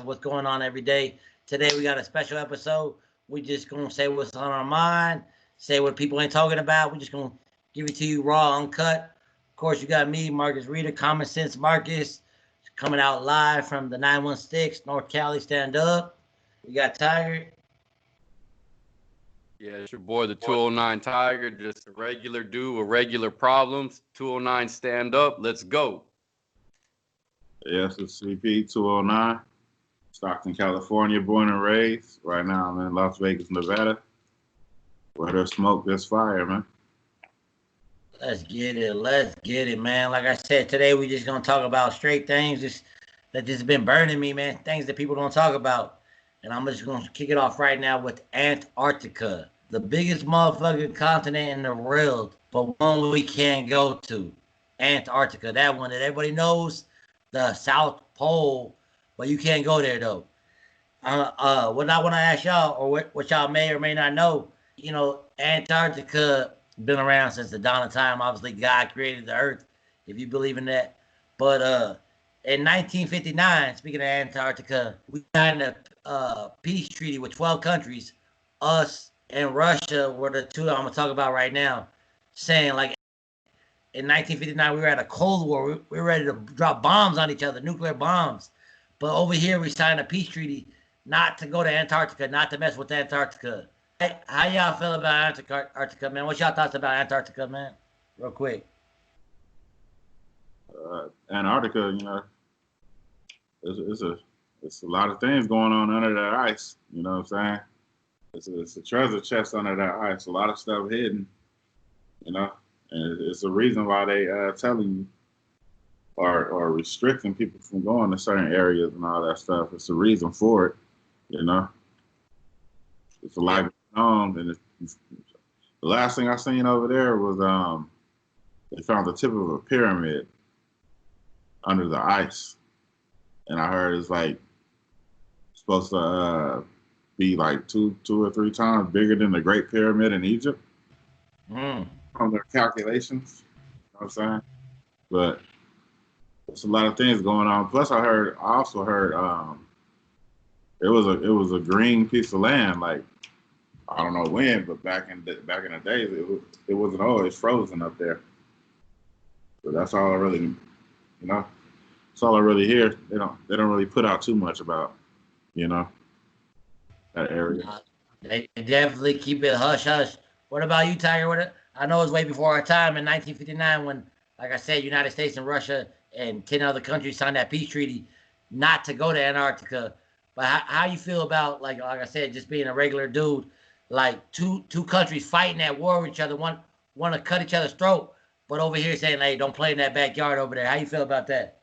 what's going on every day. Today we got a special episode. We just gonna say what's on our mind, say what people ain't talking about. We just gonna give it to you raw, uncut. Of course, you got me, Marcus Reeder, Common Sense Marcus, coming out live from the 916 North Cali. Stand up. We got Tiger. Yeah, it's your boy, the 209 Tiger. Just a regular dude with regular problems. 209 stand up. Let's go. Yes, it's CP 209. Stockton, California, born and raised. Right now I'm in Las Vegas, Nevada. Where there's smoke, there's fire, man. Let's get it. Let's get it, man. Like I said, today we just gonna talk about straight things that just been burning me, man. Things that people don't talk about. And I'm just gonna kick it off right now with Antarctica, the biggest motherfucking continent in the world, but one we can't go to. Antarctica, that one that everybody knows, the South Pole, but you can't go there though. What I want to ask y'all, or what y'all may or may not know, you know, Antarctica been around since the dawn of time. Obviously, God created the Earth, if you believe in that. But in 1959, speaking of Antarctica, we signed a peace treaty with 12 countries. Us and Russia were the two I'm gonna talk about right now, saying like in 1959 we were at a Cold War. We were ready to drop bombs on each other, nuclear bombs. But over here we signed a peace treaty not to go to Antarctica, not to mess with Antarctica. Hey, how y'all feel about Antarctica, man? What's y'all thoughts about Antarctica, man? Real quick. Antarctica, you know, it's a lot of things going on under that ice. You know what I'm saying? It's a treasure chest under that ice. A lot of stuff hidden. You know, and it's a reason why they telling you or restricting people from going to certain areas and all that stuff. It's a reason for it. You know, it's a lot going on. And the last thing I seen over there was they found the tip of a pyramid under the ice, and I heard it's like supposed to be like two or three times bigger than the Great Pyramid in Egypt on their calculations. You know what I'm saying? But there's a lot of things going on. Plus, I also heard it was a green piece of land. Like I don't know when, but back in the days, it wasn't always frozen up there. But that's all I really, you know, that's all I really hear. They don't really put out too much about, you know, that area. They definitely keep it hush hush. What about you, Tiger? I know it's way before our time in 1959 when, like I said, United States and Russia and 10 other countries signed that peace treaty not to go to Antarctica. But how you feel about, like I said, just being a regular dude, like two countries fighting at war with each other, want to cut each other's throat, but over here saying, hey, don't play in that backyard over there. How you feel about that?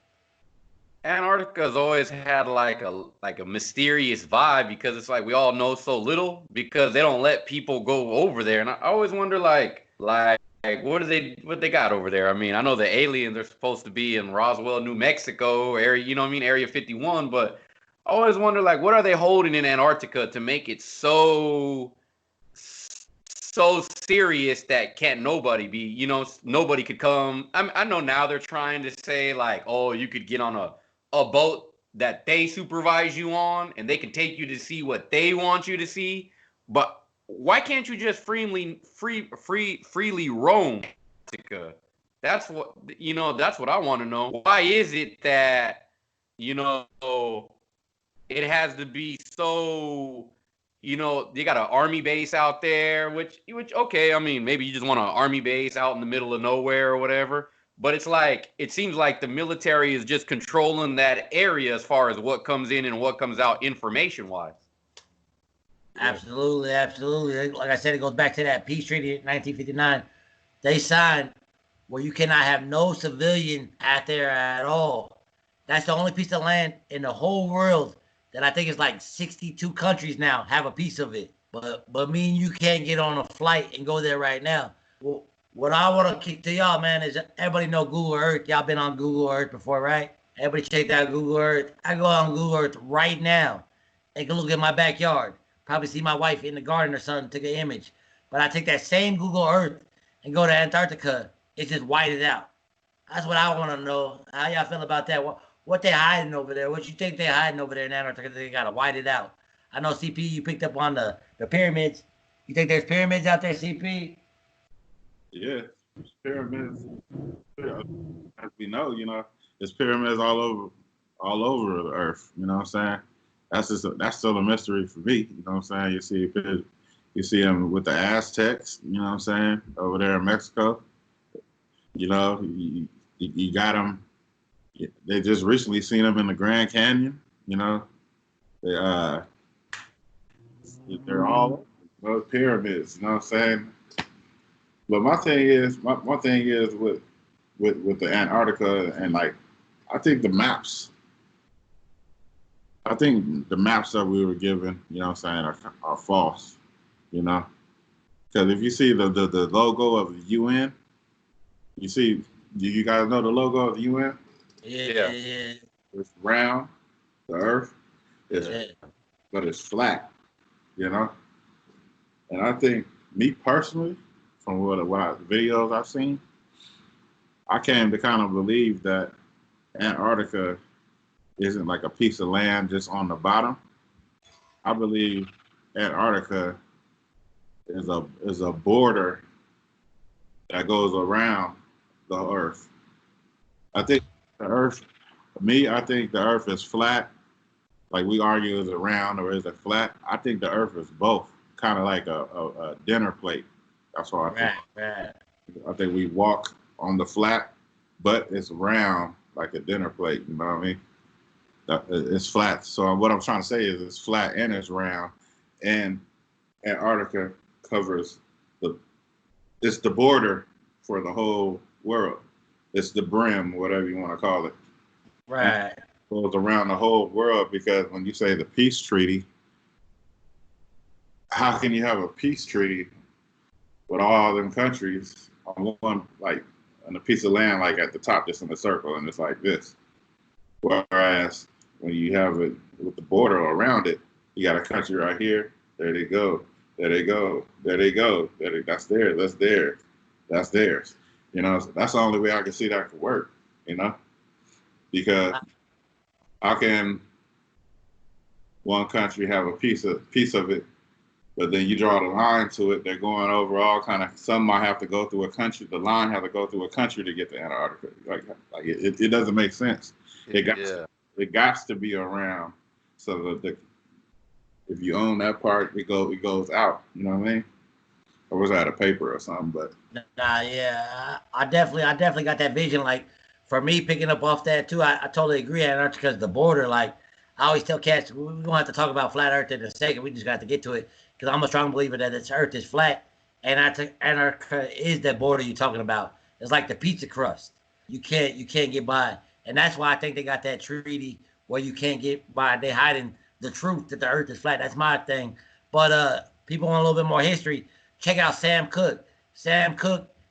Antarctica's always had like a mysterious vibe because it's like we all know so little because they don't let people go over there. And I always wonder like what they got over there? I mean, I know the aliens are supposed to be in Roswell, New Mexico area, you know what I mean, Area 51, but I always wonder like what are they holding in Antarctica to make it so serious that can't nobody be, you know, nobody could come. I know now they're trying to say like, oh, you could get on a boat that they supervise you on and they can take you to see what they want you to see. But why can't you just freely roam Antarctica? That's what, you know, that's what I want to know. Why is it that, you know, it has to be so, you know, you got an army base out there, which okay, I mean, maybe you just want an army base out in the middle of nowhere or whatever. But it's like, it seems like the military is just controlling that area as far as what comes in and what comes out information-wise. Absolutely, absolutely. Like I said, it goes back to that peace treaty in 1959. They signed where you cannot have no civilian out there at all. That's the only piece of land in the whole world that I think is like 62 countries now have a piece of it. But me and you can't get on a flight and go there right now. Well, what I want to kick to y'all, man, is everybody know Google Earth. Y'all been on Google Earth before, right? Everybody check out Google Earth. I go on Google Earth right now and go look at my backyard. Probably see my wife in the garden or something, took an image. But I take that same Google Earth and go to Antarctica. It's just whited out. That's what I want to know. How y'all feel about that? what they hiding over there. What you think they hiding over there in Antarctica? They gotta white it out. I know CP. You picked up on the pyramids. You think there's pyramids out there, CP? Yeah, pyramids. As we know, there's pyramids all over the earth. You know what I'm saying? That's still a mystery for me. You know what I'm saying? You see them with the Aztecs. You know what I'm saying? Over there in Mexico. You got them. They just recently seen them in the Grand Canyon. They they're all those pyramids. You know what I'm saying? But my thing is with the Antarctica and like, I think the maps. I think the maps that we were given, you know what I'm saying, are false. Because if you see the logo of the UN, do you guys know the logo of the UN? Yeah. It's round, the Earth, but it's flat. And I think, me personally, from what the videos I've seen, I came to kind of believe that Antarctica isn't like a piece of land just on the bottom. I believe Antarctica is a border that goes around the Earth. I think I think the Earth is flat. Like, we argue, is it round or is it flat? I think the Earth is both, kind of like a dinner plate. That's what I think. Right. I think we walk on the flat, but it's round like a dinner plate. You know what I mean? It's flat. So what I'm trying to say is it's flat and it's round, and Antarctica covers it's the border for the whole world. It's the brim, whatever you want to call it. Right. It goes around the whole world, because when you say the peace treaty, how can you have a peace treaty with all them countries on one, like, on a piece of land, like at the top, just in a circle, and it's like this? Whereas when you have it with the border around it, you got a country right here. There they go. There they go. There they go. That's theirs. That's theirs. That's theirs. That's the only way I can see that could work. Because how can one country have a piece of it, but then you draw the line to it? They're going over all kind of. Some might have to go through a country. The line have to go through a country to get to Antarctica. Like it doesn't make sense. It got to be around, so that if you own that part, it goes out. You know what I mean? Or was that a paper or something? But Yeah, I definitely got that vision. Like, for me, picking up off that too, I totally agree. Antarctica is the border. Like, I always tell cats, we don't have to talk about flat Earth in a second. We just got to get to it, because I'm a strong believer that this Earth is flat, and Antarctica is that border you're talking about. It's like the pizza crust. You can't get by, and that's why I think they got that treaty where you can't get by. They hiding the truth that the Earth is flat. That's my thing. But people want a little bit more history. Check out Sam Cooke.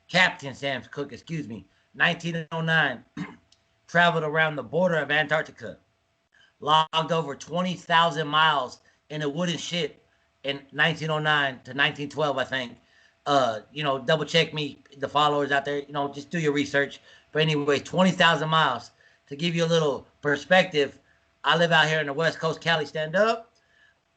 Captain Sam Cooke, 1909, traveled around the border of Antarctica, logged over 20,000 miles in a wooden ship in 1909 to 1912, I think. Double check me, the followers out there, just do your research. But anyway, 20,000 miles. To give you a little perspective, I live out here in the West Coast, Cali, stand up.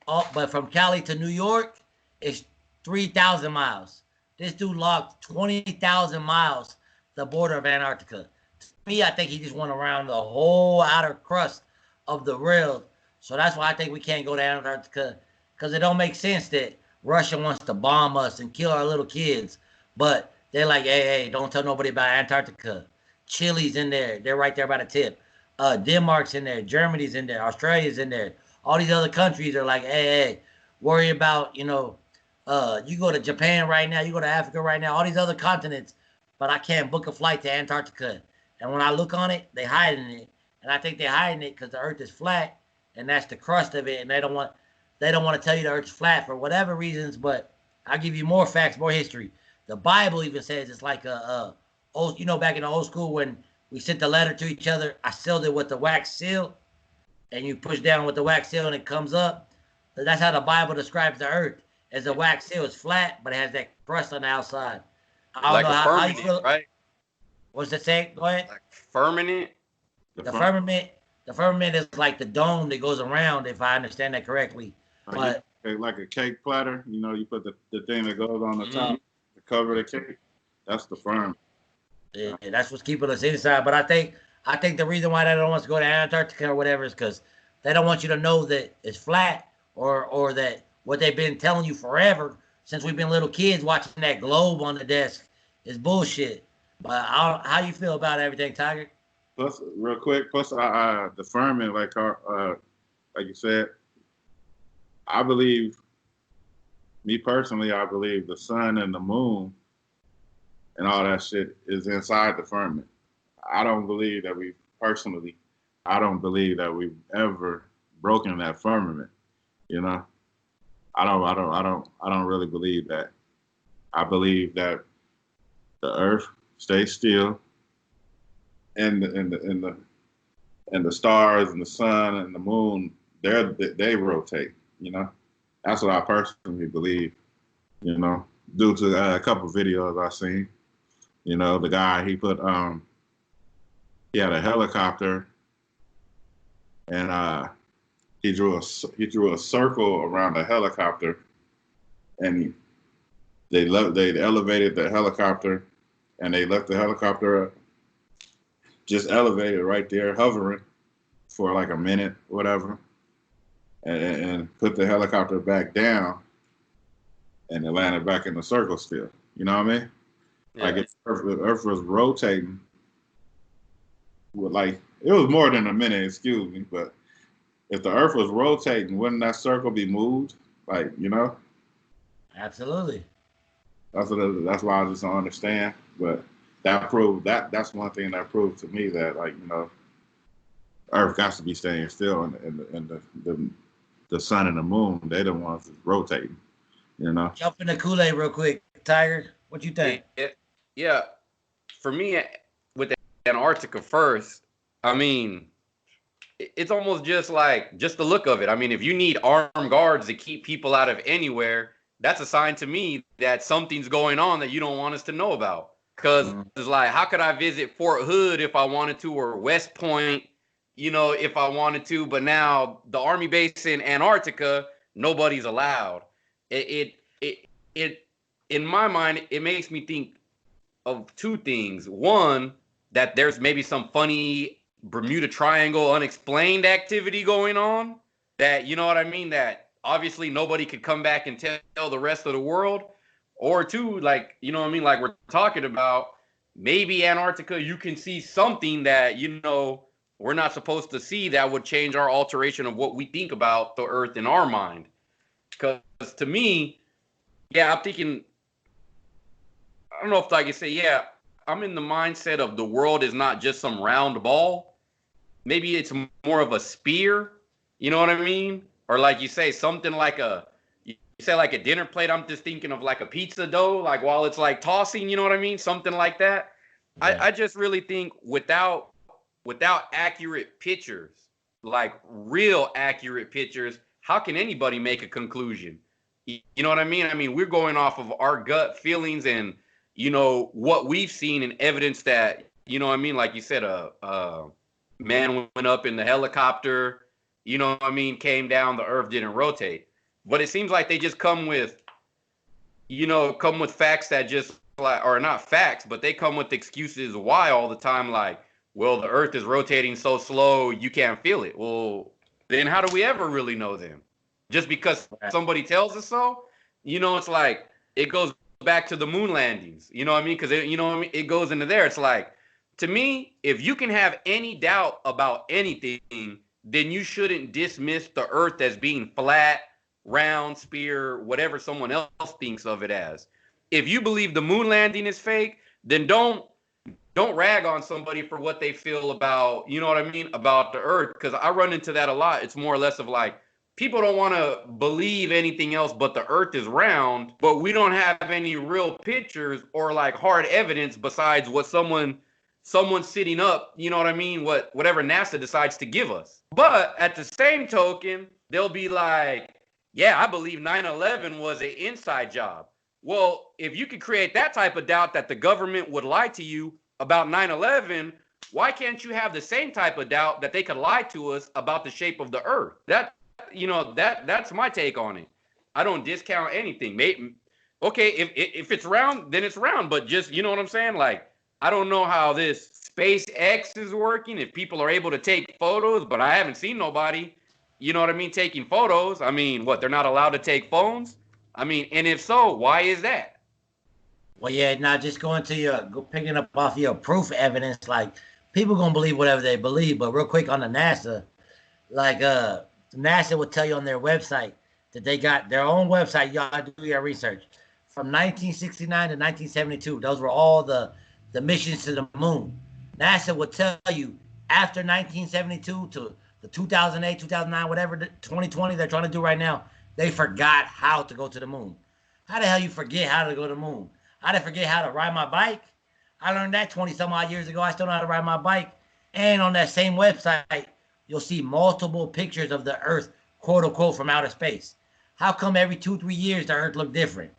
But from Cali to New York, it's 3,000 miles. This dude logged 20,000 miles the border of Antarctica. To me, I think he just went around the whole outer crust of the world. So that's why I think we can't go to Antarctica, because it don't make sense that Russia wants to bomb us and kill our little kids. But they're like, hey, don't tell nobody about Antarctica. Chile's in there. They're right there by the tip. Denmark's in there. Germany's in there. Australia's in there. All these other countries are like, hey, worry about, you go to Japan right now, you go to Africa right now, all these other continents, but I can't book a flight to Antarctica. And when I look on it, they hiding it. And I think they're hiding it because the Earth is flat, and that's the crust of it. And they don't want to tell you the Earth's flat for whatever reasons. But I'll give you more facts, more history. The Bible even says it's like back in the old school when we sent the letter to each other, I sealed it with the wax seal, and you push down with the wax seal and it comes up. That's how the Bible describes the Earth. As a wax seal, it's flat, but it has that crust on the outside. I don't like know a how you firmament, feel. right? What's the saying? Go ahead. Like firmament. The firmament. The firmament is like the dome that goes around, if I understand that correctly. But like a cake platter, you know, you put the thing that goes on the top to cover the cake. That's the firmament. yeah, that's what's keeping us inside. But I think the reason why they don't want us to go to Antarctica or whatever is because they don't want you to know that it's flat, or that what they've been telling you forever since we've been little kids watching that globe on the desk is bullshit. But how you feel about everything, Tiger? Plus, real quick, plus the firmament, like you said, I believe, me personally, I believe the sun and the moon and all that shit is inside the firmament. I don't believe that I don't believe that we've ever broken that firmament. You know, I don't really believe that. I believe that the Earth stays still, and the stars and the sun and the moon, they rotate. You know, that's what I personally believe. You know, due to a couple of videos I've seen. You know, the guy he had a helicopter, and he drew a circle around the helicopter, and they elevated the helicopter, and they left the helicopter just elevated right there, hovering for like a minute, whatever, and put the helicopter back down, and it landed back in the circle still. You know what I mean? Yeah. Like if the Earth was rotating, it was more than a minute, excuse me, but if the Earth was rotating, wouldn't that circle be moved? Like, you know? Absolutely. That's why I just don't understand. But that's one thing that proved to me that, like, you know, Earth got to be staying still, and the sun and the moon, they the ones that's rotating. You know. Jump in the Kool-Aid real quick, Tiger. What you think? Yeah, for me, with Antarctica first, I mean, it's almost just the look of it. I mean, if you need armed guards to keep people out of anywhere, that's a sign to me that something's going on that you don't want us to know about. Because it's like, how could I visit Fort Hood if I wanted to, or West Point, you know, if I wanted to? But now the Army base in Antarctica, nobody's allowed. It in my mind, it makes me think of two things. One, that there's maybe some funny Bermuda Triangle unexplained activity going on that, you know what I mean, that obviously nobody could come back and tell the rest of the world. Or two, like, you know what I mean, like we're talking about, maybe Antarctica, you can see something that, you know, we're not supposed to see that would change our alteration of what we think about the Earth in our mind. Because to me, yeah, I'm thinking, I don't know if I can say, yeah, I'm in the mindset of the world is not just some round ball. Maybe it's more of a spear. You know what I mean? Or like you say, something like you say like a dinner plate. I'm just thinking of like a pizza dough, like while it's like tossing, you know what I mean? Something like that. Yeah. I just really think without accurate pictures, like real accurate pictures, how can anybody make a conclusion? You know what I mean? I mean, we're going off of our gut feelings and, you know, what we've seen and evidence that, you know what I mean? Like you said, a man went up in the helicopter, you know what I mean, came down, the Earth didn't rotate. But it seems like they just come with facts that just like, or not facts, but they come with excuses why all the time, like, well, the Earth is rotating so slow, you can't feel it. Well, then how do we ever really know them? Just because somebody tells us so? You know, it's like, it goes back to the moon landings. You know what I mean? Because, you know what I mean? It goes into there. It's like, to me, if you can have any doubt about anything, then you shouldn't dismiss the Earth as being flat, round, spear, whatever someone else thinks of it as. If you believe the moon landing is fake, then don't rag on somebody for what they feel about, you know what I mean, about the Earth. Because I run into that a lot. It's more or less of like, people don't want to believe anything else but the Earth is round, but we don't have any real pictures or like hard evidence besides what someone sitting up, you know what I mean, whatever NASA decides to give us. But at the same token, they'll be like, yeah, I believe 9/11 was an inside job. Well, if you could create that type of doubt that the government would lie to you about 9/11, why can't you have the same type of doubt that they could lie to us about the shape of the earth? That's my take on it. I don't discount anything. Maybe, okay, if it's round, then it's round. But just, you know what I'm saying? Like, I don't know how this SpaceX is working. If people are able to take photos, but I haven't seen nobody, you know what I mean, taking photos. I mean, what, they're not allowed to take phones? I mean, and if so, why is that? Well, yeah, now just going to picking up off your proof evidence, like people gonna believe whatever they believe. But real quick on the NASA, like NASA would tell you on their website that they got their own website. Y'all do your research. From 1969 to 1972, those were all the missions to the moon. NASA would tell you after 1972 to the 2008, 2009, whatever, 2020 they're trying to do right now, they forgot how to go to the moon. How the hell you forget how to go to the moon? I didn't forget how to ride my bike. I learned that 20 some odd years ago. I still know how to ride my bike. And on that same website, you'll see multiple pictures of the Earth, quote unquote, from outer space. How come every 2-3 years the Earth look different?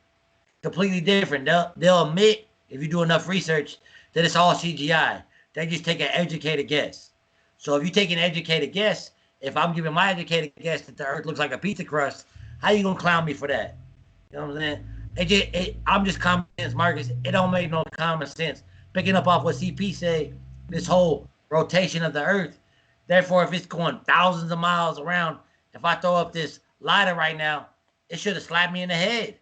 Completely different. They'll admit, if you do enough research, that it's all CGI. They just take an educated guess. So if you take an educated guess, if I'm giving my educated guess that the Earth looks like a pizza crust, how you gonna clown me for that? You know what I'm saying? I'm just common sense, Marcus. It don't make no common sense. Picking up off what CP said, this whole rotation of the Earth. Therefore, if it's going thousands of miles around, if I throw up this lighter right now, it should have slapped me in the head.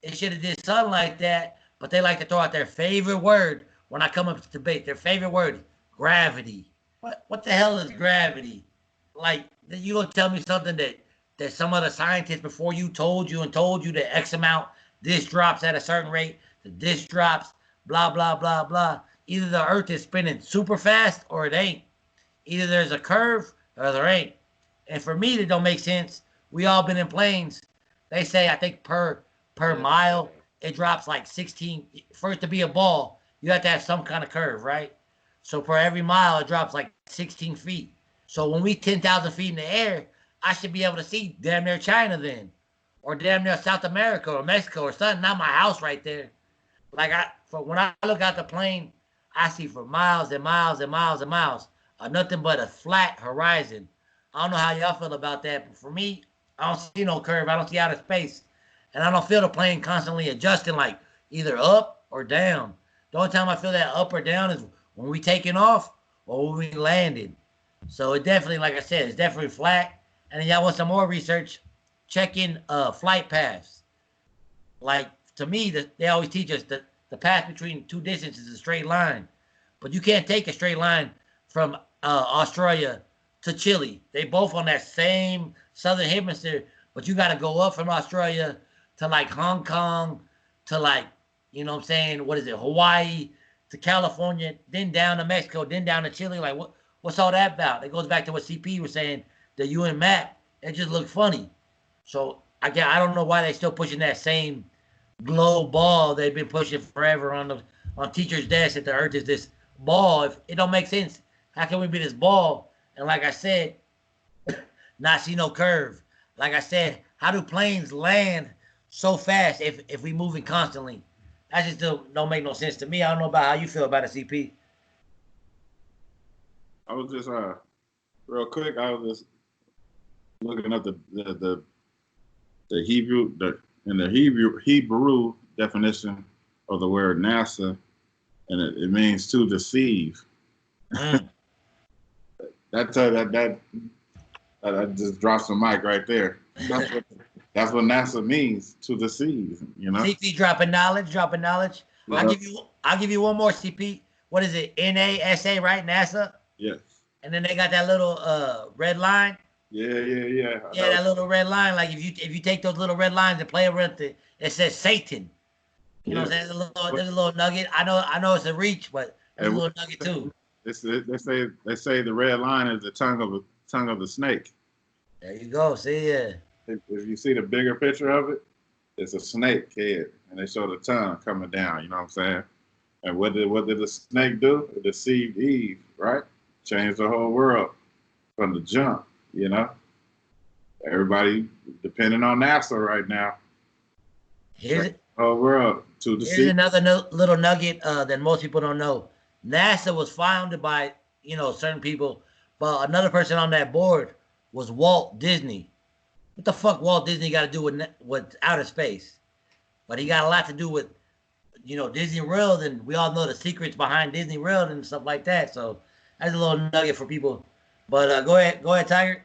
It should have did something like that. But they like to throw out their favorite word when I come up to debate. Their favorite word, gravity. What the hell is gravity? Like, you gonna tell me something that some other scientist before you told you that X amount, this drops at a certain rate, this drops, blah, blah, blah, blah. Either the Earth is spinning super fast or it ain't. Either there's a curve or there ain't. And for me, that don't make sense. We all been in planes. They say, I think per mile, it drops like 16. For it to be a ball, you have to have some kind of curve, right? So for every mile, it drops like 16 feet. So when we 10,000 feet in the air, I should be able to see damn near China then, or damn near South America or Mexico or something. Not my house right there. Like when I look out the plane, I see for miles and miles and miles and miles nothing but a flat horizon. I don't know how y'all feel about that, but for me, I don't see no curve. I don't see outer space, and I don't feel the plane constantly adjusting like either up or down. The only time I feel that up or down is when we taking off or when we landed. So it definitely, like I said, it's definitely flat. And then y'all want some more research? Check in flight paths. Like to me, they always teach us that the path between two distances is a straight line, but you can't take a straight line from Australia to Chile. They both on that same southern hemisphere, but you got to go up from Australia to like Hong Kong to like, you know what I'm saying, what is it, Hawaii to California, then down to Mexico, then down to Chile. Like what's all that about? It goes back to what CP was saying, the UN map. It just looked funny. So I don't know why they still pushing that same globe ball they've been pushing forever on teachers' desks that the Earth is this ball. If it don't make sense, how can we be this ball? And like I said, not see no curve. Like I said, how do planes land so fast if we moving constantly? That just don't make no sense to me. I don't know about how you feel about it, CP. I was just real quick. I was just looking up the Hebrew in the Hebrew definition of the word NASA, and it means to deceive. That just drops the mic right there. That's what NASA means, to deceive. You know. CP dropping knowledge. I'll give you one more, CP. What is it? NASA, right? NASA. Yes. And then they got that little red line. Yeah. Yeah, that little red line. Like if you take those little red lines and play around it, it says Satan. You know what I'm saying? There's a little nugget. I know it's a reach, but there's a little nugget too. They say the red line is the tongue of the snake. There you go. See, yeah. If you see the bigger picture of it, it's a snake head, and they show the tongue coming down. You know what I'm saying? And what did the snake do? It deceived Eve, right? Changed the whole world from the jump. You know, everybody depending on NASA right now. Here's the whole world to deceive. Here's another little nugget that most people don't know. NASA was founded by certain people. But another person on that board was Walt Disney. What the fuck Walt Disney got to do with outer space? But he got a lot to do with Disney World, and we all know the secrets behind Disney World and stuff like that. So that's a little nugget for people. But go ahead, Tiger.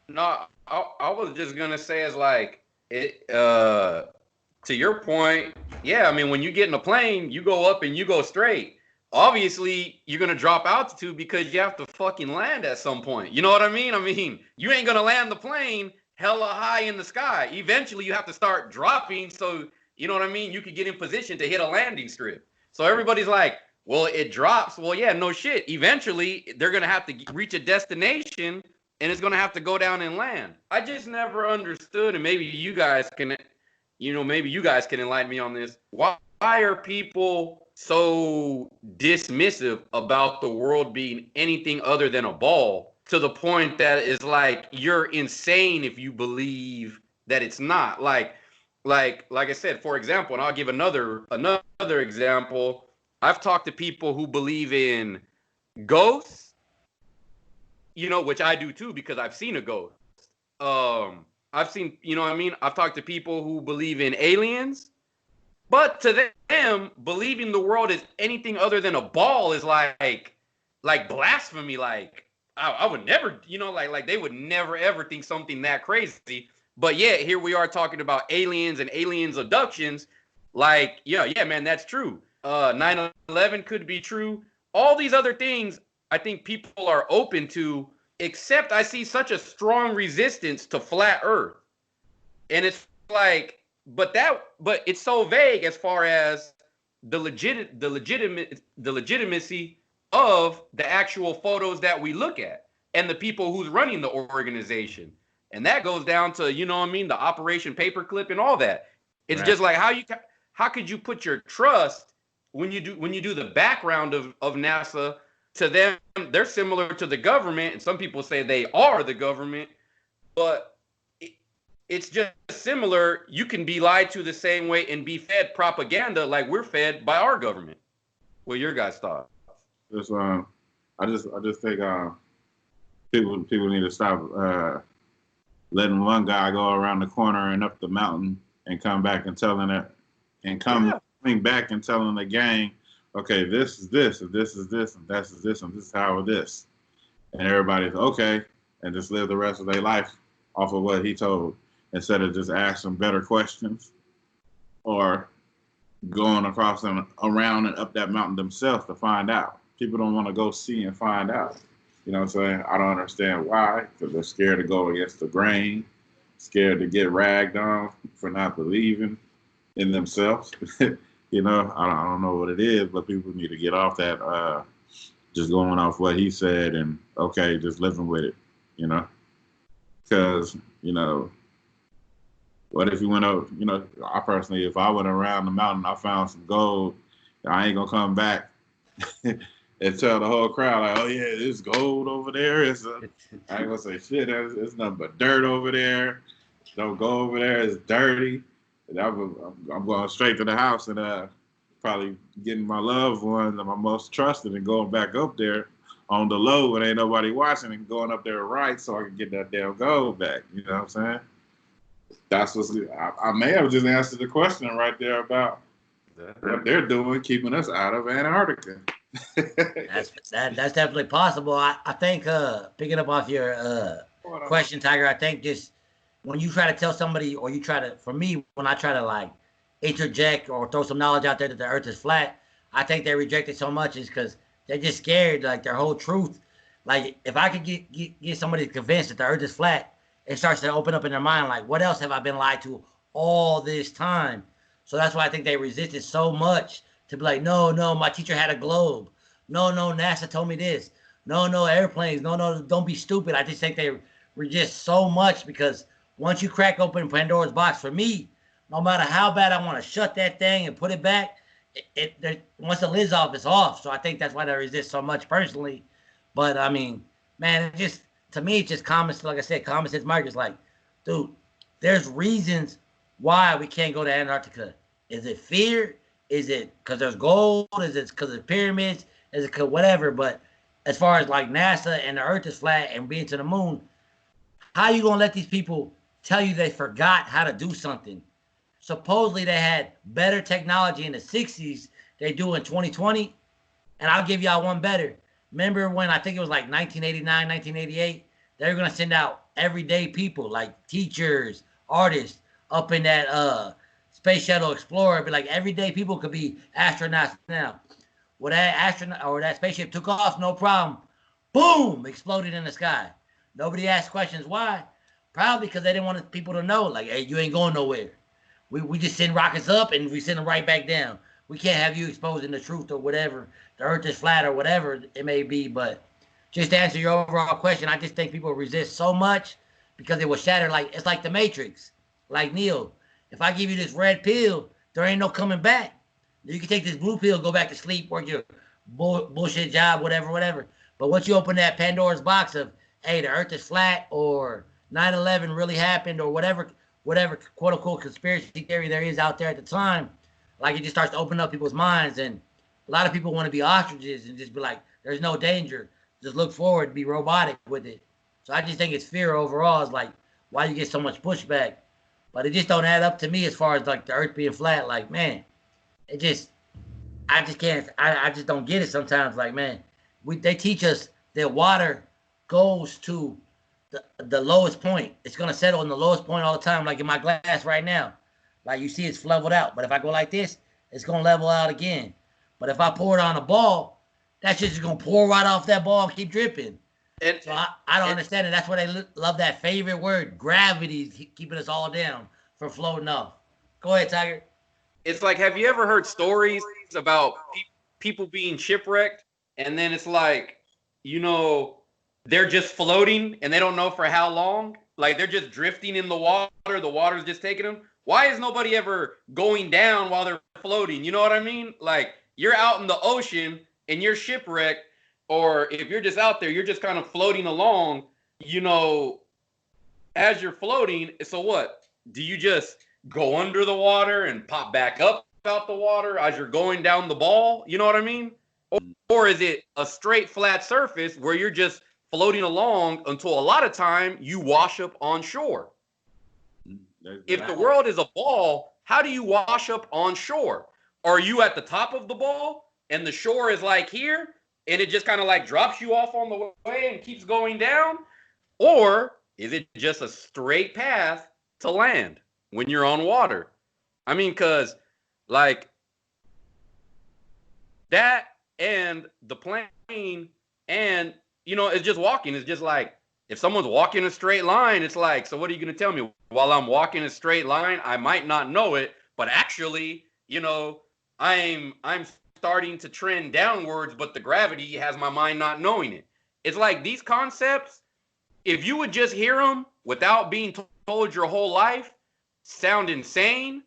No, I was just gonna say it's like it. To your point, yeah. I mean, when you get in a plane, you go up and you go straight. Obviously, you're gonna drop altitude because you have to fucking land at some point. You know what I mean? I mean, you ain't gonna land the plane hella high in the sky. Eventually, you have to start dropping. So you know what I mean? You could get in position to hit a landing strip. So everybody's like, well, it drops. Well, yeah, no shit. Eventually, they're gonna have to reach a destination and it's gonna have to go down and land. I just never understood, and maybe you guys can, maybe you guys can enlighten me on this. Why are people so dismissive about the world being anything other than a ball to the point that it's like you're insane if you believe that it's not? Like I said, for example, and I'll give another example. I've talked to people who believe in ghosts, which I do too because I've seen a ghost. I've seen, what I mean? I've talked to people who believe in aliens, but to them, believing the world is anything other than a ball is like blasphemy. Like I would never, like they would never ever think something that crazy. But yeah, here we are talking about aliens and aliens abductions. Like, yeah, man, that's true. 9/11 could be true. All these other things, I think people are open to, except I see such a strong resistance to flat Earth. And it's like, but it's so vague as far as the legitimacy of the actual photos that we look at and the people who's running the organization. And that goes down to, the Operation Paperclip and all that. It's right. Just like how could you put your trust when you do the background of NASA? To them, they're similar to the government, and some people say they are the government, but it's just similar. You can be lied to the same way and be fed propaganda like we're fed by our government. What are your guys' thoughts? I just think people need to stop letting one guy go around the corner and up the mountain and come back and telling it, and coming back and telling the gang, okay, this is this, and this is this, and this is this, and this is how it is. And everybody's okay, and just live the rest of their life off of what he told, instead of just asking better questions or going across and around and up that mountain themselves to find out. People don't want to go see and find out. You know what I'm saying? I don't understand why, because they're scared to go against the grain, scared to get ragged on for not believing in themselves. I don't know what it is, but people need to get off that, just going off what he said and, okay, just living with it, Because, what if you went out, I personally, if I went around the mountain, I found some gold, I ain't going to come back and tell the whole crowd, like, oh, yeah, there's gold over there. I ain't going to say shit. It's nothing but dirt over there. Don't go over there. It's dirty. And I'm going straight to the house and probably getting my loved ones and my most trusted and going back up there on the low when ain't nobody watching and going up there right so I can get that damn gold back. You know what I'm saying? That's I may have just answered the question right there about what they're doing, keeping us out of Antarctica. That's definitely possible. I think picking up off your question, Tiger, I think just when you try to tell somebody, or for me, when I try to like interject or throw some knowledge out there that the earth is flat, I think they reject it so much is because they're just scared, like their whole truth. Like if I could get somebody convinced that the earth is flat, it starts to open up in their mind, like, what else have I been lied to all this time? So that's why I think they resist it so much, to be like, no, my teacher had a globe. No, NASA told me this. No, airplanes. No, don't be stupid. I just think they resist so much because once you crack open Pandora's box, for me, no matter how bad I want to shut that thing and put it back, once the lid's off, it's off. So I think that's why they resist so much personally. But I mean, man, to me, it's just common. Like I said, common sense. Mark is like, dude, there's reasons why we can't go to Antarctica. Is it fear? Is it because there's gold? Is it because of pyramids? Is it because whatever? But as far as like NASA and the Earth is flat and being to the moon, how you gonna let these people tell you they forgot how to do something? Supposedly they had better technology in the 60s they do in 2020. And I'll give y'all one better. Remember when I think it was like 1989, 1988, they were gonna send out everyday people like teachers, artists up in that space shuttle explorer, but like everyday people could be astronauts now. Well, that astronaut or that spaceship took off, no problem. Boom, exploded in the sky. Nobody asked questions why. Probably because they didn't want people to know, like, hey, you ain't going nowhere. We just send rockets up and we send them right back down. We can't have you exposing the truth or whatever. The earth is flat or whatever it may be. But just to answer your overall question, I just think people resist so much because it was shattered. Like it's like the Matrix. Like Neo, if I give you this red pill, there ain't no coming back. You can take this blue pill, go back to sleep, work your bullshit job, whatever, whatever. But once you open that Pandora's box of, hey, the earth is flat or 9/11 really happened or whatever quote unquote conspiracy theory there is out there at the time, like it just starts to open up people's minds. And a lot of people want to be ostriches and just be like, there's no danger. Just look forward, be robotic with it. So I just think it's fear overall is like why you get so much pushback. But it just don't add up to me as far as like the earth being flat. Like, man, it just I just can't I just don't get it sometimes. Like, man, they teach us that water goes to the lowest point. It's gonna settle in the lowest point all the time, like in my glass right now. Like you see it's leveled out. But if I go like this, it's gonna level out again. But if I pour it on a ball, that shit's just gonna pour right off that ball and keep dripping. And So I don't understand it. That's why they love that favorite word, gravity, keeping us all down for floating off. Go ahead, Tiger. it's like, have you ever heard stories about people being shipwrecked, and then it's like, you know, they're just floating and they don't know for how long. Like they're just drifting in the water. The water's just taking them. Why is nobody ever going down while they're floating? You know what I mean? Like you're out in the ocean and you're shipwrecked, or if you're just out there, you're just kind of floating along, you know, as you're floating. So what? Do you just go under the water and pop back up out the water as you're going down the ball? You know what I mean? Or is it a straight flat surface where you're just floating along until a lot of time you wash up on shore? If the world is a ball, how do you wash up on shore? Are you at the top of the ball and the shore is like here and it just kind of like drops you off on the way and keeps going down? Or is it just a straight path to land when you're on water? I mean, because like that and the plane and, you know, it's just walking. It's just like if someone's walking a straight line, it's like, so what are you going to tell me? While I'm walking a straight line, I might not know it, but actually, you know, I'm starting to trend downwards, but the gravity has my mind not knowing it. It's like these concepts, if you would just hear them without being told your whole life, sound insane.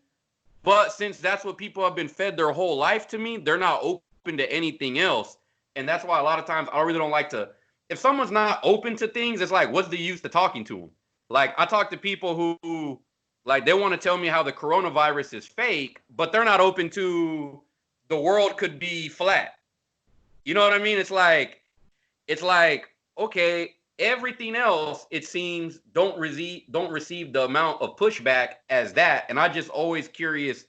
But since that's what people have been fed their whole life to me, they're not open to anything else. And that's why a lot of times I really don't like to, if someone's not open to things, it's like, what's the use to talking to them? Like I talk to people who like they want to tell me how the coronavirus is fake, but they're not open to the world could be flat. You know what I mean? It's like, okay, everything else it seems don't receive the amount of pushback as that. And I just always curious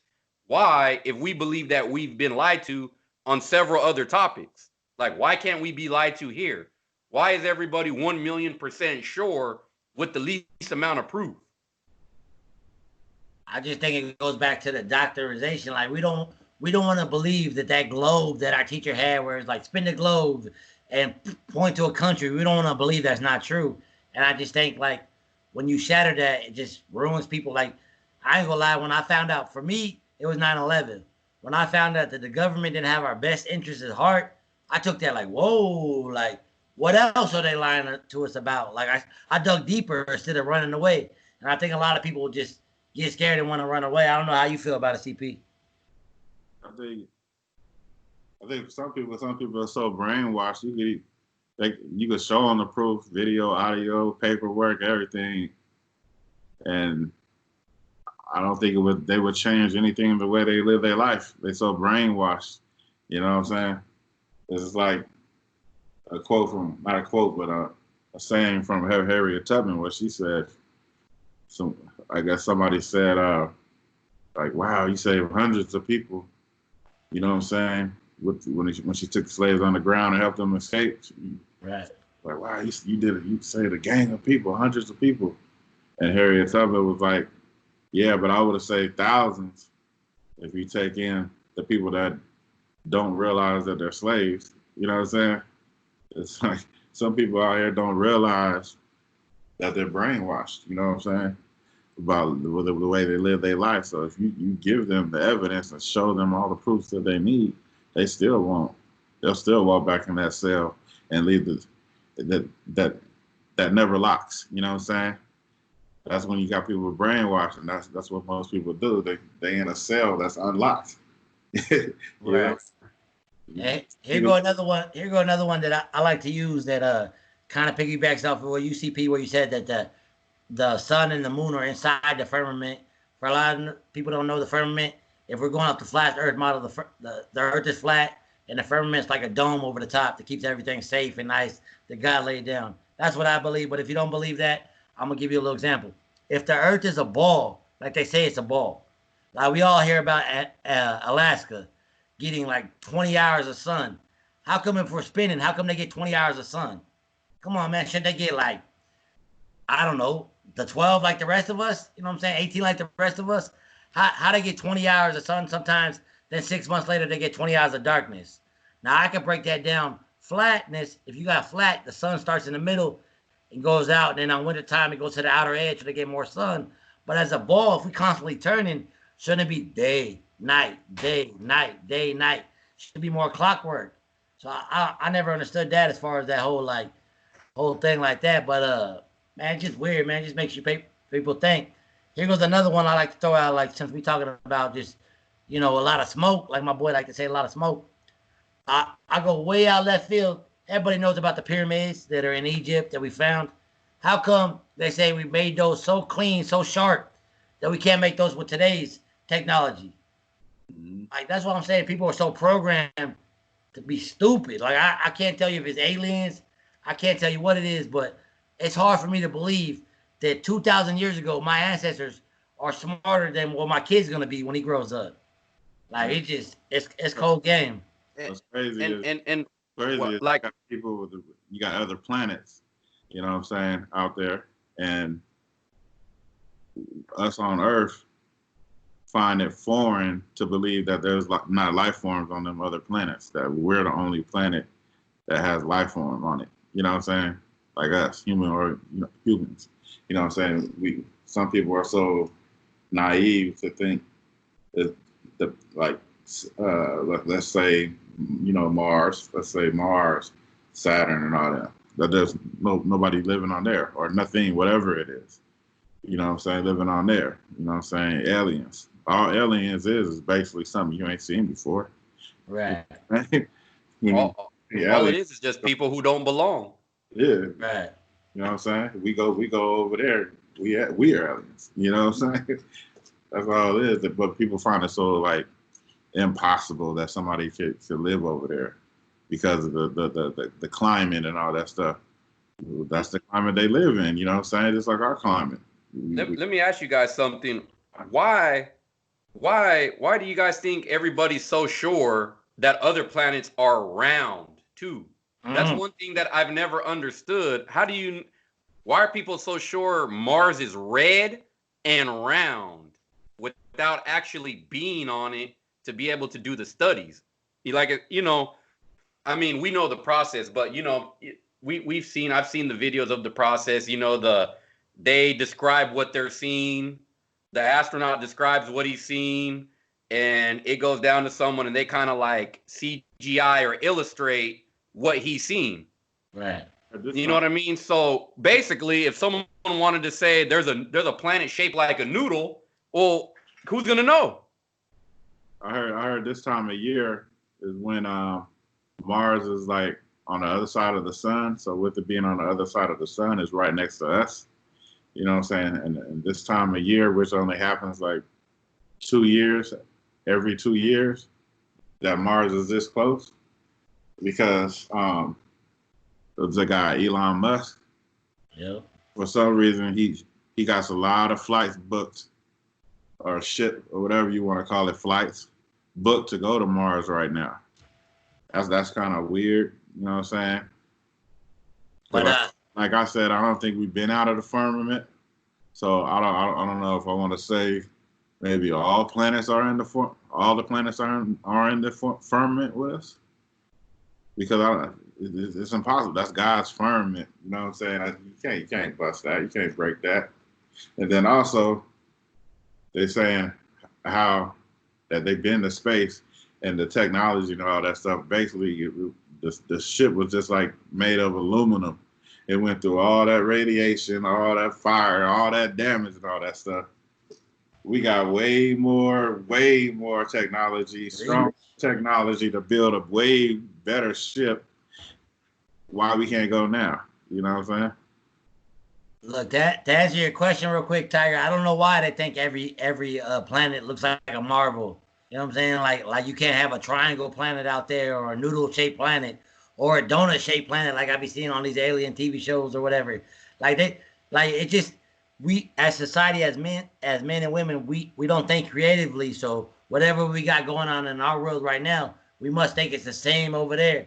why, if we believe that we've been lied to on several other topics, like why can't we be lied to here? Why is everybody 1,000,000% sure with the least amount of proof? I just think it goes back to the doctorization. Like we don't want to believe that globe that our teacher had, where it's like spin the globe and point to a country. We don't want to believe that's not true. And I just think like when you shatter that, it just ruins people. Like I ain't gonna lie, when I found out, for me, it was 9/11. When I found out that the government didn't have our best interests at heart, I took that like, whoa, like what else are they lying to us about? Like I dug deeper instead of running away. And I think a lot of people just get scared and want to run away. I don't know how you feel about it, CP. I think some people are so brainwashed. You could show them the proof, video, audio, paperwork, everything, and I don't think they would change anything in the way they live their life. They're so brainwashed. You know what I'm saying? It's like a quote from, not a quote, but a saying from Harriet Tubman, where she said, I guess somebody said, like, wow, you saved hundreds of people. You know what I'm saying? When she took the slaves on the ground and helped them escape. Right. Like, wow, you did it. You saved a gang of people, hundreds of people. And Harriet Tubman was like, yeah, but I would have saved thousands if you take in the people that don't realize that they're slaves. You know what I'm saying? It's like some people out here don't realize that they're brainwashed. You know what I'm saying? About the way they live their life. So if you give them the evidence and show them all the proofs that they need, they still won't. They'll still walk back in that cell and leave that never locks. You know what I'm saying? That's when you got people brainwashed, and that's what most people do. They in a cell that's unlocked. Right. Yeah. Here go another one. Here go another one that I like to use that kind of piggybacks off of what UCP, where you said that the sun and the moon are inside the firmament. For a lot of people don't know the firmament. If we're going off the flat Earth model, the Earth is flat, and the firmament's like a dome over the top that keeps everything safe and nice that God laid down. That's what I believe. But if you don't believe that, I'm gonna give you a little example. If the Earth is a ball, like they say it's a ball, like we all hear about Alaska getting like 20 hours of sun. How come if we're spinning, how come they get 20 hours of sun? Come on, man. Should they get like, I don't know, the 12 like the rest of us? You know what I'm saying? 18 like the rest of us? How they get 20 hours of sun sometimes, then 6 months later they get 20 hours of darkness. Now I can break that down. Flatness, if you got flat, the sun starts in the middle and goes out, and then on winter time it goes to the outer edge so they get more sun. But as a ball, if we constantly turning, shouldn't it be day, night, day, night, day, night? Should be more clockwork. So I never understood that as far as that whole thing like that. But man, it's just weird, man. It just makes you people think. Here goes another one I like to throw out, like since we talking about just, a lot of smoke, like my boy like to say, a lot of smoke. I go way out left field. Everybody knows about the pyramids that are in Egypt that we found. How come they say we made those so clean, so sharp, that we can't make those with today's technology? Mm-hmm. Like, that's what I'm saying. People are so programmed to be stupid. Like, I can't tell you if it's aliens. I can't tell you what it is, but it's hard for me to believe that 2,000 years ago, my ancestors are smarter than what my kid's going to be when he grows up. Like, it's cold game. What's crazy is And crazy is like, you got people you got other planets, you know what I'm saying, out there, and us on Earth find it foreign to believe that there's not life forms on them other planets, that we're the only planet that has life form on it. You know what I'm saying? Like us, humans. You know what I'm saying? Some people are so naive to think that let's say, Mars, Saturn and all that there's nobody living on there, or nothing, whatever it is. You know what I'm saying? Living on there. You know what I'm saying? Aliens. All aliens is basically something you ain't seen before. Right. all it is just people who don't belong. Yeah. Right. You know what I'm saying? We go over there. We are aliens. You know what I'm saying? That's all it is. But people find it so like impossible that somebody could live over there because of the climate and all that stuff. That's the climate they live in. You know what I'm saying? It's like our climate. Let me ask you guys something. Why do you guys think everybody's so sure that other planets are round too? That's one thing that I've never understood. Why are people so sure Mars is red and round without actually being on it to be able to do the studies? I mean, we know the process, but I've seen the videos of the process. They describe what they're seeing. The astronaut describes what he's seen, and it goes down to someone, and they kind of like CGI or illustrate what he's seen. Right. You know what I mean? So basically, if someone wanted to say there's a planet shaped like a noodle, well, who's gonna know? I heard this time of year is when Mars is like on the other side of the sun. So with it being on the other side of the sun, is right next to us. You know what I'm saying? And this time of year, which only happens like 2 years, every 2 years, that Mars is this close, because the guy Elon Musk. Yep. For some reason, he got a lot of flights booked, or shit, or whatever you want to call it, flights booked to go to Mars right now. That's kind of weird. You know what I'm saying? But like I said, I don't think we've been out of the firmament. So I don't know if I want to say maybe all the planets are in the firmament with us, because it's impossible. That's God's firmament. You know what I'm saying? You can't bust that. You can't break that. And then also, they're saying how that they've been to space and the technology and all that stuff. Basically, the ship was just like made of aluminum. It went through all that radiation, all that fire, all that damage, and all that stuff. We got way more technology, strong technology to build a way better ship. Why we can't go now? You know what I'm saying? Look, to answer your question real quick, Tiger, I don't know why they think every planet looks like a marble. You know what I'm saying? Like you can't have a triangle planet out there, or a noodle-shaped planet, or a donut-shaped planet like I be seeing on these alien TV shows or whatever. It just, we as society, as men and women, we don't think creatively. So whatever we got going on in our world right now, we must think it's the same over there.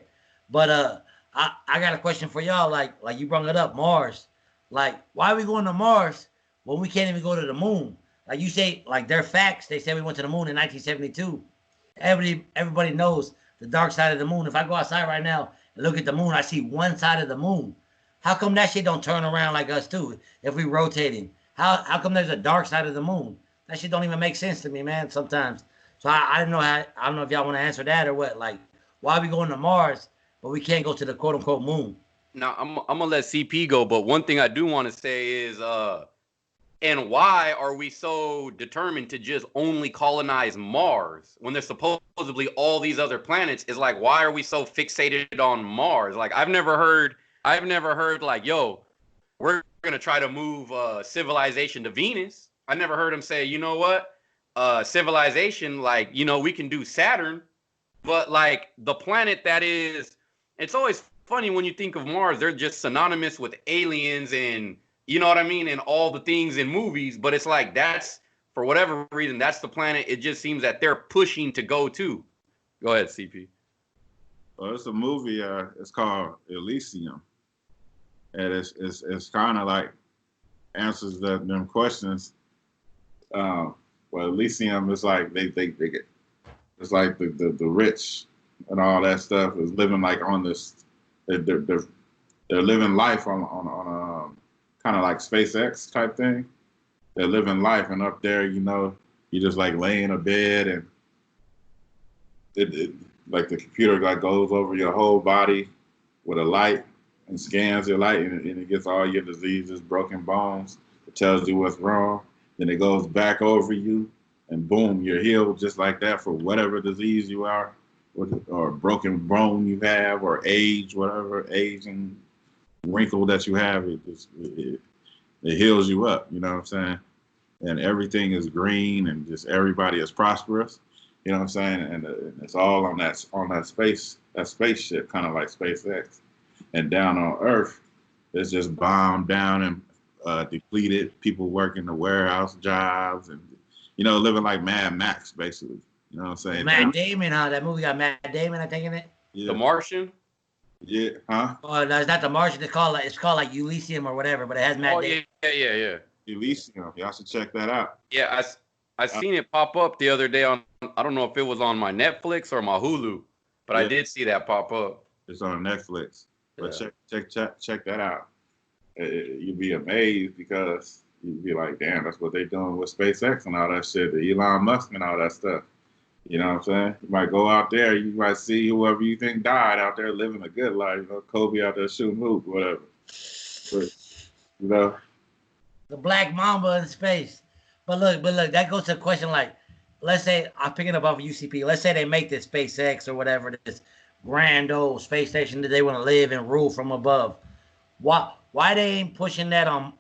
But I got a question for y'all. Like you brought it up, Mars. Like, why are we going to Mars when we can't even go to the moon? Like you say, like they're facts. They said we went to the moon in 1972. Everybody knows the dark side of the moon. If I go outside right now and look at the moon, I see one side of the moon. How come that shit don't turn around like us too? If we rotating, how come there's a dark side of the moon? That shit don't even make sense to me, man. Sometimes. So I don't know I don't know if y'all want to answer that or what. Like, why are we going to Mars but we can't go to the quote unquote moon? Now I'm gonna let CP go, but one thing I do want to say is, and why are we so determined to just only colonize Mars when there's supposedly all these other planets? Is like, why are we so fixated on Mars? Like, I've never heard like, yo, we're gonna try to move civilization to Venus. I never heard him say, you know what, civilization, like, you know, we can do Saturn, but like the planet that is, it's always funny when you think of Mars, they're just synonymous with aliens and, you know what I mean, and all the things in movies. But it's like, that's, for whatever reason, that's the planet it just seems that they're pushing to go to. Go ahead, CP. Well, it's a movie. It's called Elysium, and it's kind of like answers them questions. Well, Elysium is like they get, it's like the rich and all that stuff is living like on this. They're living life on kind of like SpaceX type thing. They're living life, and up there, you know, you just like lay in a bed, and it like the computer like goes over your whole body with a light and scans your light, and it gets all your diseases, broken bones. It tells you what's wrong. Then it goes back over you, and boom, you're healed just like that for whatever disease you are, or broken bone you have, or age, whatever aging wrinkle that you have. It heals you up. You know what I'm saying? And everything is green, and just everybody is prosperous. You know what I'm saying? And it's all on that spaceship, kind of like SpaceX. And down on Earth, it's just bombed down and depleted. People working the warehouse jobs, and, you know, living like Mad Max, basically. You know what I'm saying? Matt Damon, huh? That movie got Matt Damon, I think, in it. Yeah. The Martian. Yeah, huh? Oh no, it's not the Martian. It's called like Elysium or whatever, but it has Matt Damon. Yeah. Elysium. Y'all should check that out. Yeah, I seen it pop up the other day on, I don't know if it was on my Netflix or my Hulu, but I did see that pop up. It's on Netflix. But Yeah. check that out. You'd be amazed, because you'd be like, damn, that's what they doing with SpaceX and all that shit, the Elon Musk and all that stuff. You know what I'm saying? You might go out there, you might see whoever you think died out there living a good life. You know, Kobe out there shooting hoop, whatever. But, you know, The Black Mamba in space. But look, that goes to a question like, let's say, I'm picking up off of UCP. Let's say they make this SpaceX or whatever, this grand old space station that they want to live and rule from above. Why they ain't pushing that on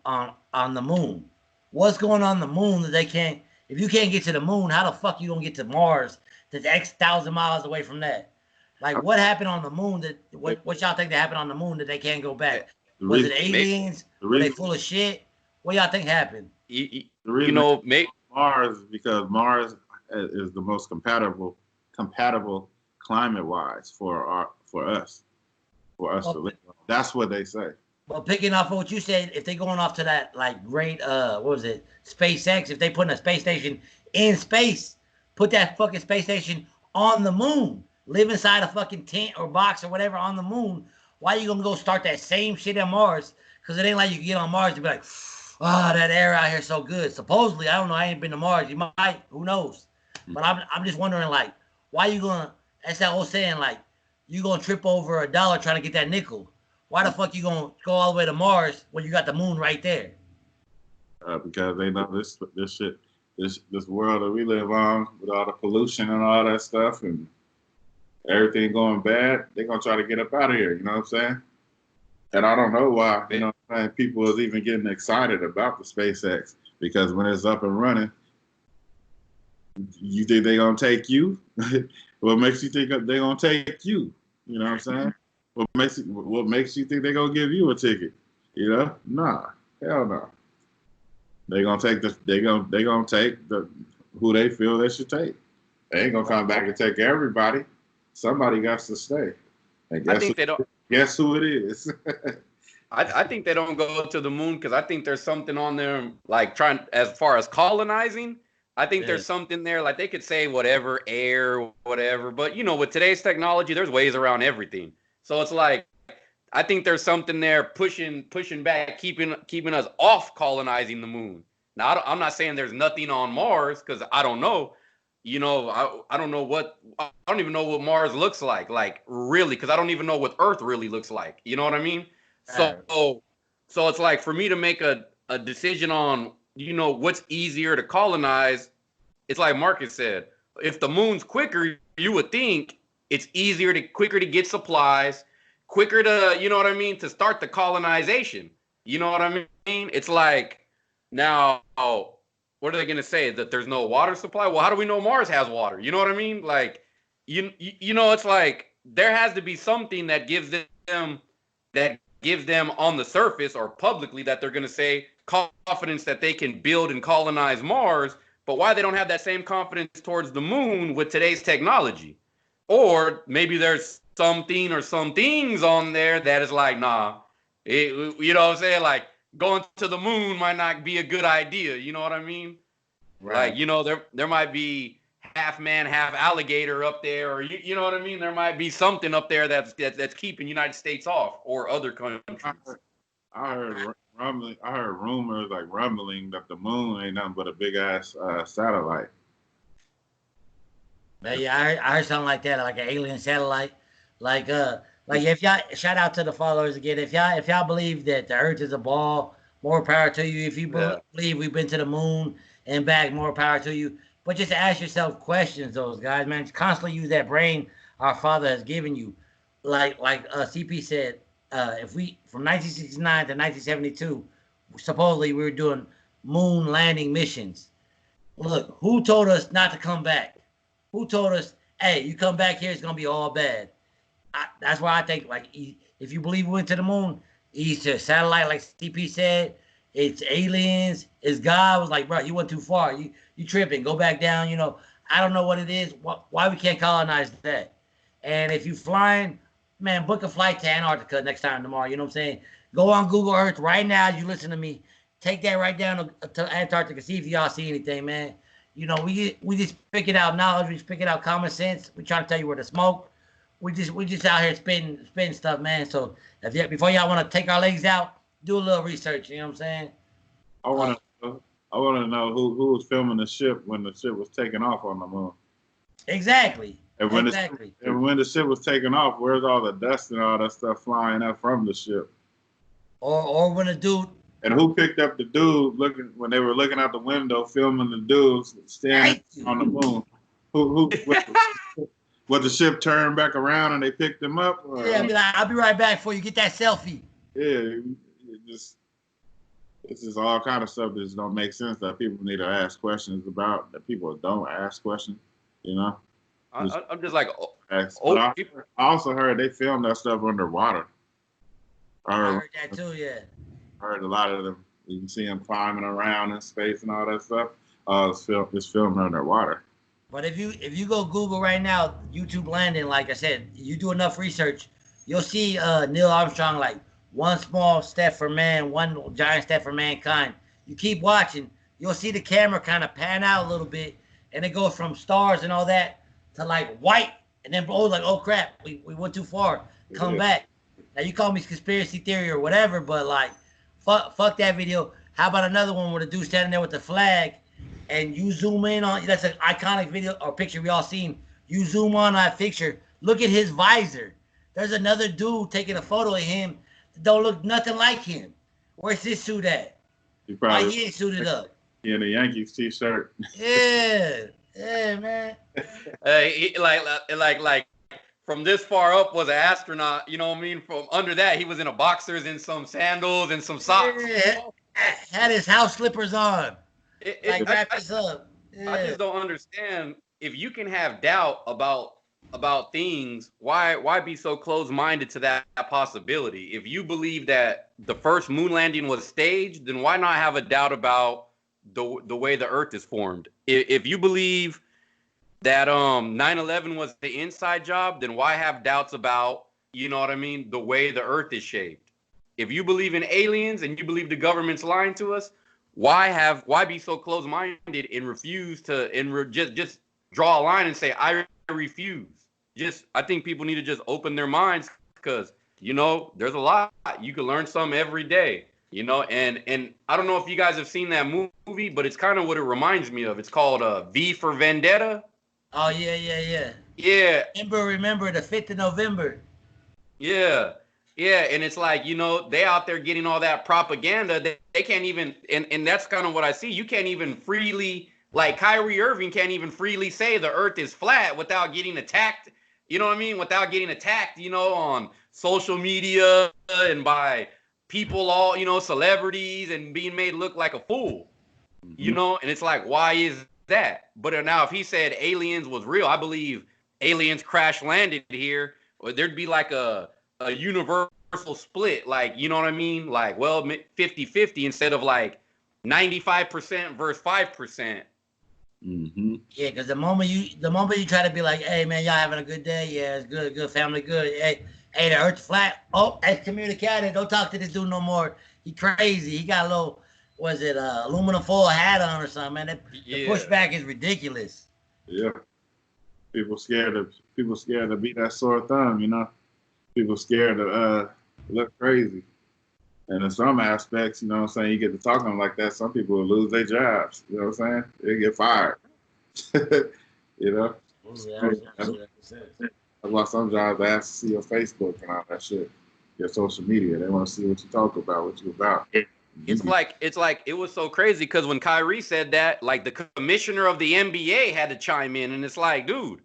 the moon? What's going on the moon that they can't? If you can't get to the moon, how the fuck you gonna get to Mars? That's X thousand miles away from that. Like, what happened on the moon? What y'all think that happened on the moon that they can't go back? Was it aliens? Were they full of shit? What y'all think happened? The reason Mars is because Mars is the most compatible climate-wise for us to live. That's what they say. Well, picking off of what you said, if they going off to that like great what was it, SpaceX, if they putting a space station in space, put that fucking space station on the moon, live inside a fucking tent or box or whatever on the moon. Why you gonna go start that same shit on Mars? Because it ain't like you can get on Mars and be like, oh, that air out here so good. Supposedly, I don't know. I ain't been to Mars. You might. Who knows? But I'm just wondering, like, why you gonna? That's that old saying, like, you gonna trip over $1 trying to get that nickel. Why the fuck you gonna go all the way to Mars when you got the moon right there? Because they know this shit, this world that we live on with all the pollution and all that stuff and everything going bad, they're gonna try to get up out of here. You know what I'm saying? And I don't know why, you know what I'm saying, people is even getting excited about the SpaceX, because when it's up and running, you think they're going to take you? What makes you think they're going to take you? You know what I'm saying? What makes you think they're going to give you a ticket? You know? Nah. Hell no. They're going to take who they feel they should take. They ain't going to come back and take everybody. Somebody got to stay. And guess who it is? I think they don't go to the moon because I think there's something on there like trying as far as colonizing. I think there's something there like they could say whatever, air, whatever. But you know, with today's technology, there's ways around everything. So it's like I think there's something there pushing back, keeping us off colonizing the moon. Now I'm not saying there's nothing on Mars because I don't know. You know, I don't know I don't even know what Mars looks like really, because I don't even know what Earth really looks like. You know what I mean? So it's like for me to make a decision on, you know, what's easier to colonize. It's like Marcus said, if the moon's quicker, you would think it's quicker to get supplies, quicker to, you know what I mean, to start the colonization. You know what I mean? It's like now. What are they going to say? That there's no water supply? Well, how do we know Mars has water? You know what I mean? Like, you know, it's like there has to be something that gives them on the surface or publicly that they're going to say confidence that they can build and colonize Mars. But why they don't have that same confidence towards the moon with today's technology? Or maybe there's something or some things on there that is like, nah, you know what I'm saying? Like, going to the moon might not be a good idea. You know what I mean? Right. Like, you know, there might be half man, half alligator up there, or you know what I mean? There might be something up there that's keeping United States off or other countries. I heard rumors like rumbling that the moon ain't nothing but a big ass satellite. But yeah, I heard something like that, like an alien satellite. Like if y'all, shout out to the followers again. If y'all believe that the Earth is a ball, more power to you. If you believe we've been to the moon and back, more power to you. But just ask yourself questions, those guys, man. Just constantly use that brain our Father has given you. Like CP said, if we from 1969 to 1972, supposedly we were doing moon landing missions. Look, who told us not to come back? Who told us, hey, you come back here, it's gonna be all bad? That's why I think, like, if you believe we went to the moon, it's a satellite, like CP said. It's aliens. It's God. Was like, bro, you went too far. You tripping. Go back down. You know, I don't know what it is. Why we can't colonize that? And if you flying, man, book a flight to Antarctica next time tomorrow. You know what I'm saying? Go on Google Earth right now as you listen to me. Take that right down to Antarctica. See if y'all see anything, man. You know, we just picking out knowledge. We just picking out common sense. We trying to tell you where to smoke. We just out here spitting stuff, man. So before y'all want to take our legs out, do a little research. You know what I'm saying? I want to know who was filming the ship when the ship was taking off on the moon. Exactly. And when the ship was taking off, where's all the dust and all that stuff flying up from the ship? Or when a dude. And who picked up the dude when they were looking out the window filming the dudes standing on the moon? Who what the ship turned back around and they picked him up? Or, yeah, I'll be right back before you get that selfie. Yeah, it's just all kind of stuff that just don't make sense that people need to ask questions about, that people don't ask questions, you know? I'm just like, But I also heard they filmed that stuff underwater. I heard that too, yeah. I heard a lot of them. You can see them climbing around in space and all that stuff. It's filmed underwater. But if you go Google right now, YouTube landing, like I said, you do enough research, you'll see Neil Armstrong like one small step for man, one giant step for mankind. You keep watching, you'll see the camera kind of pan out a little bit, and it goes from stars and all that to like white, and then like, oh crap, we went too far. Come back. Now you call me conspiracy theory or whatever, but like fuck that video. How about another one where the dude standing there with the flag? And you zoom in on, that's an iconic video or picture we all seen. You zoom on that picture, look at his visor. There's another dude taking a photo of him that don't look nothing like him. Where's his suit at? Why he ain't suited up? He in a Yankees t-shirt. Yeah, man. Like from this far up was an astronaut, you know what I mean? From under that, he was in a boxers and some sandals and some socks. Yeah, had his house slippers on. I just don't understand. If you can have doubt about things, why be so close-minded to that possibility? If you believe that the first moon landing was staged, then why not have a doubt about the way the Earth is formed? If you believe that 9/11 was the inside job, then why have doubts about, you know what I mean, the way the Earth is shaped? If you believe in aliens and you believe the government's lying to us, why be so close-minded and refuse to just draw a line and say I refuse? I think people need to just open their minds, because there's a lot you can learn something every day, and I don't know if you guys have seen that movie, but it's kind of what it reminds me of. It's called V for Vendetta. Oh yeah. Remember the 5th of November. Yeah, and it's like, they out there getting all that propaganda. They can't even, and that's kind of what I see. You can't even freely, like Kyrie Irving can't even freely say the Earth is flat without getting attacked. You know what I mean? Without getting attacked, on social media and by people, all, celebrities, and being made look like a fool. And it's like, why is that? But now if he said aliens was real, I believe aliens crash landed here, or there'd be like a universal split, like, you know what I mean? Like, well, 50-50 instead of like 95% versus 5%. Yeah, because the moment you try to be like, hey man, y'all having a good day? Yeah, it's good, family good. Hey, the Earth's flat. Oh, excommunicated. Don't talk to this dude no more. He crazy. He got a little, aluminum foil hat on or something, man. The pushback is ridiculous. Yeah. People scared to beat that sore thumb, People scared to look crazy. And in some aspects, you know what I'm saying, you get to talking like that, some people will lose their jobs. You know what I'm saying? They get fired. That's why some jobs ask to see your Facebook and all that shit. Your social media. They want to see what you talk about, what you about. It's like it was so crazy because when Kyrie said that, like the commissioner of the NBA had to chime in, and it's like, dude,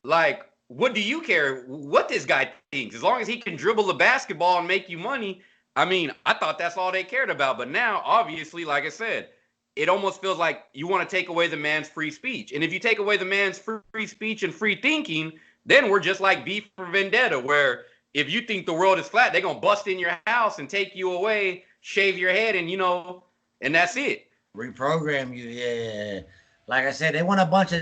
like, what do you care what this guy thinks? As long as he can dribble the basketball and make you money. I mean, I thought that's all they cared about. But now, obviously, like I said, it almost feels like you want to take away the man's free speech. And if you take away the man's free speech and free thinking, then we're just like V for Vendetta, where if you think the world is flat, they're going to bust in your house and take you away, shave your head, and, and that's it. Reprogram you, yeah. Like I said, they want a bunch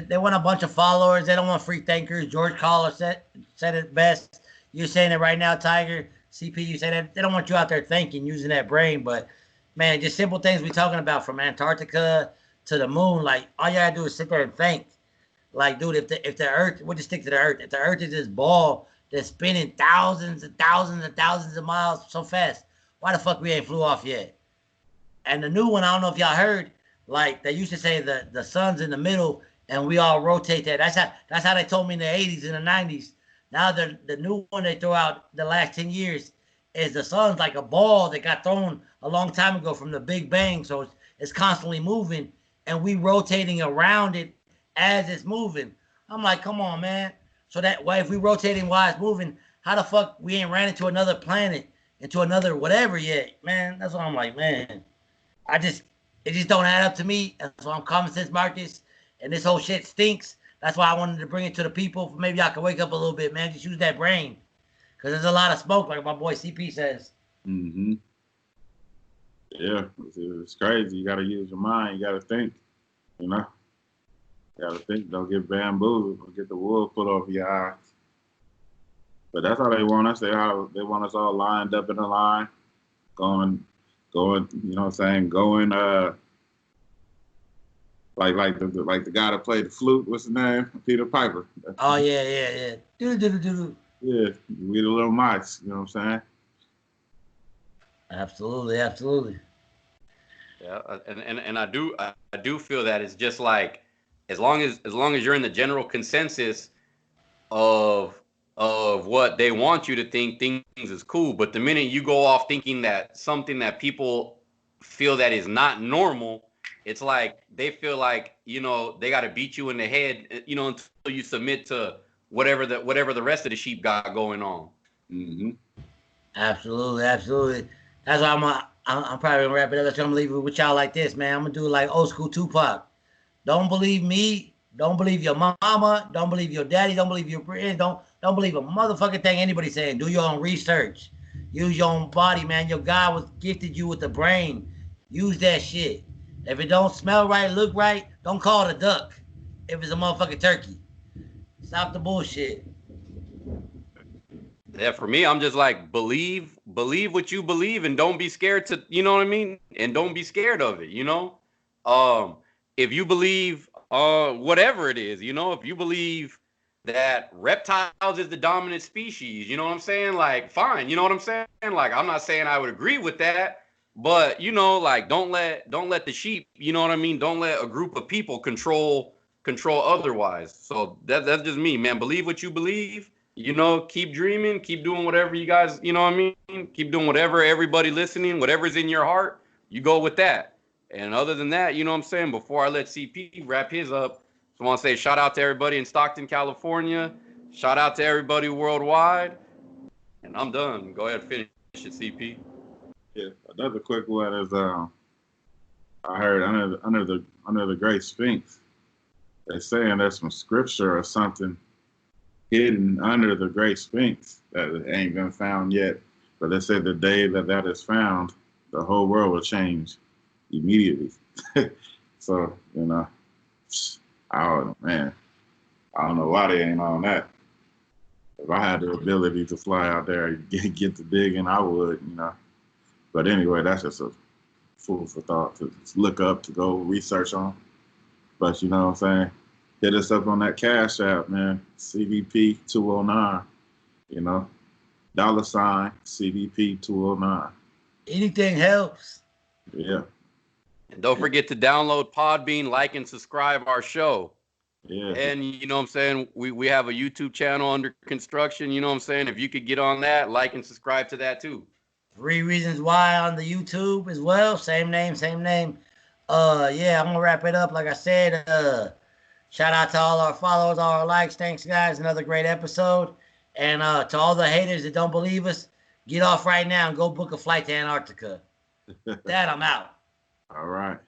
of followers. They don't want free thinkers. George Collar said it best. You're saying it right now, Tiger. CP, you said that they don't want you out there thinking, using that brain. But man, just simple things we talking about, from Antarctica to the moon. Like, all you gotta do is sit there and think. Like, dude, if the Earth, we'll just stick to the Earth. If the Earth is this ball that's spinning thousands and thousands and thousands of miles so fast, why the fuck we ain't flew off yet? And the new one, I don't know if y'all heard. Like, they used to say the sun's in the middle and we all rotate that. That's how they told me in the 80s and the 90s. Now the new one they throw out the last 10 years is the sun's like a ball that got thrown a long time ago from the Big Bang. So it's constantly moving and we rotating around it as it's moving. I'm like, come on, man. So that way, if we rotating while it's moving, how the fuck we ain't ran into another planet, into another whatever yet, man? That's what I'm like, man. It just don't add up to me. And so I'm common sense Marcus, and this whole shit stinks. That's why I wanted to bring it to the people. Maybe I can wake up a little bit, man. Just use that brain. Because there's a lot of smoke, like my boy CP says. Mm-hmm. Yeah, it's crazy. You got to use your mind. You got to think, you know. You got to think. Don't get bamboozled. Don't get the wool put over your eyes. But that's how they want us. They want us all lined up in a line, going, you know what I'm saying, going, like the guy that played the flute, what's his name? Peter Piper. Oh, yeah. Do. Yeah, we the little mice, you know what I'm saying? Absolutely. Yeah, and I do feel that it's just like as long as you're in the general consensus of what they want you to think, things is cool. But the minute you go off thinking that something that people feel that is not normal, it's like they feel like, you know, they got to beat you in the head, you know, until you submit to whatever the rest of the sheep got going on. Mm-hmm. Absolutely. That's why I'm probably gonna wrap it up. That's why I'm leaving with y'all like this, man. I'm gonna do it like old school Tupac. Don't believe me. Don't believe your mama. Don't believe your daddy. Don't believe your friends. Don't believe a motherfucking thing anybody's saying. Do your own research. Use your own body, man. Your God was gifted you with the brain. Use that shit. If it don't smell right, look right, don't call it a duck. If it's a motherfucking turkey. Stop the bullshit. Yeah, for me, I'm just like believe what you believe and don't be scared to, you know what I mean? And don't be scared of it, you know? If you believe whatever it is, you know, if you believe that reptiles is the dominant species, you know what I'm saying? Like, fine, you know what I'm saying? Like, I'm not saying I would agree with that, but you know, like don't let the sheep, you know what I mean? Don't let a group of people control otherwise. So that's just me, man. Believe what you believe, you know, keep dreaming, keep doing whatever you guys, you know what I mean? Keep doing whatever everybody listening, whatever's in your heart, you go with that. And other than that, you know what I'm saying? Before I let CP wrap his up, I want to say shout out to everybody in Stockton, California. Shout out to everybody worldwide. And I'm done. Go ahead and finish it, CP. Yeah, another quick one is I heard under the Great Sphinx, they're saying there's some scripture or something hidden under the Great Sphinx that ain't been found yet. But they said the day that is found, the whole world will change immediately. So, you know, I don't know why they ain't on that. If I had the ability to fly out there and get to digging, I would, you know. But anyway, that's just a food for thought to look up, to go research on. But you know what I'm saying? Hit us up on that Cash App, man. CDP 209, you know. $ CDP 209. Anything helps. Yeah. And don't forget to download Podbean, like and subscribe our show. Yeah. And you know what I'm saying? We have a YouTube channel under construction. You know what I'm saying? If you could get on that, like and subscribe to that too. 3 Reasons Why on the YouTube as well. Same name. Yeah, I'm gonna wrap it up. Like I said, shout out to all our followers, all our likes. Thanks, guys. Another great episode. And to all the haters that don't believe us, get off right now and go book a flight to Antarctica. That I'm out. All right.